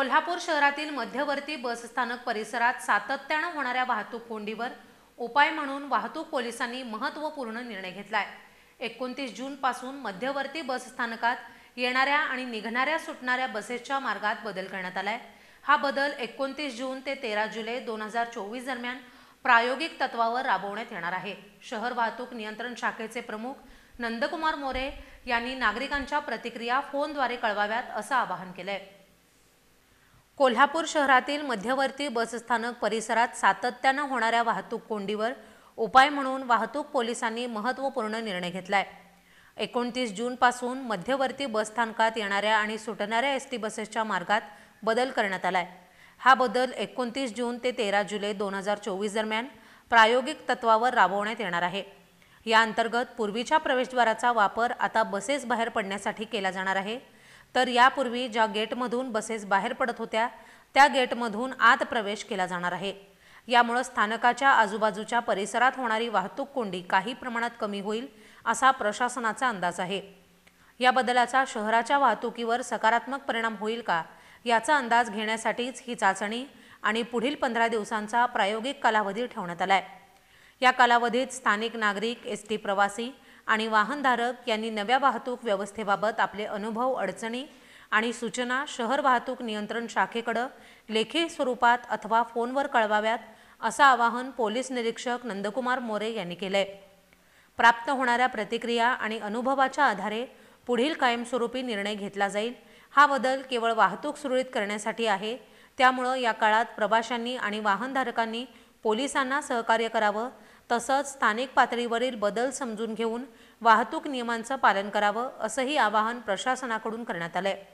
कोल्हापूर शहरातील मध्यवर्ती बसस्थानक परिसरात सातत्याने होणाऱ्या वाहतूक कोंडीवर उपाय म्हणून वाहतूक पोलिसांनी महत्त्वपूर्ण निर्णय घेतलाय। 29 जून पासून मध्यवर्ती बसस्थानकात येणाऱ्या आणि निघणाऱ्या सुटणाऱ्या बसेसच्या मार्गात बदल करण्यात आलाय। हा बदल 29 जून ते 13 जुलै 2024 दरम्यान प्रायोगिक तत्वावर राबवण्यात येणार आहे। शहर वाहतूक नियंत्रण शाखेचे प्रमुख नंदकुमार मोरे यांनी नागरिकांच्या प्रतिक्रिया फोनद्वारे कळवाव्यात असं आवाहन केलंय। कोल्हापूर शहरातील मध्यवर्ती बसस्थानक परिसरात सातत्याने होणाऱ्या वाहतूक कोंडीवर उपाय म्हणून वाहतूक पोलिसांनी महत्त्वपूर्ण निर्णय घेतलाय। 29 जून पासून मध्यवर्ती बसस्थानकात येणाऱ्या आणि सुटणाऱ्या एसटी बसेसच्या मार्गात बदल करण्यात आलाय। हा बदल 29 जून ते 13 जुलै 2024 दरम्यान प्रायोगिक तत्वावर राबवण्यात येणार आहे। या अंतर्गत पूर्वीच्या प्रवेशद्वाराचा वापर आता बसेस बाहेर पडण्यासाठी केला जाणार आहे, तर यापूर्वी ज्या गेटमधून बसेस बाहेर पडत होत्या त्या गेटमधून आत प्रवेश केला जाणार आहे। यामुळे स्थानकाच्या आजूबाजूच्या परिसरात होणारी वाहतूक कोंडी काही प्रमाणात कमी होईल असा प्रशासनाचा अंदाज आहे। या बदलाचा शहराच्या वाहतुकीवर सकारात्मक परिणाम होईल का याचा अंदाज घेण्यासाठीच ही चाचणी आणि पुढील 15 दिवसांचा प्रायोगिक कालावधी ठेवण्यात आलाय। या कालावधीत स्थानिक नागरिक, एसटी प्रवासी आणि वाहनधारक यांनी नव्या वाहतूक व्यवस्थेबाबत आपले अनुभव, अडचणी आणि सूचना शहर वाहतूक नियंत्रण शाखेकडे लेखी स्वरूपात अथवा फोनवर कळवाव्यात असं आवाहन पोलीस निरीक्षक नंदकुमार मोरे यांनी केलंय। प्राप्त होणाऱ्या प्रतिक्रिया आणि अनुभवाच्या आधारे पुढील कायमस्वरूपी निर्णय घेतला जाईल। हा बदल केवळ वाहतूक सुरळीत करण्यासाठी आहे, त्यामुळे या काळात प्रवाशांनी आणि वाहनधारकांनी पोलिसांना सहकार्य करावं, तसंच स्थानिक पातळीवरील बदल समजून घेऊन वाहतूक नियमांचं पालन करावं असंही आवाहन प्रशासनाकडून करण्यात आलंय।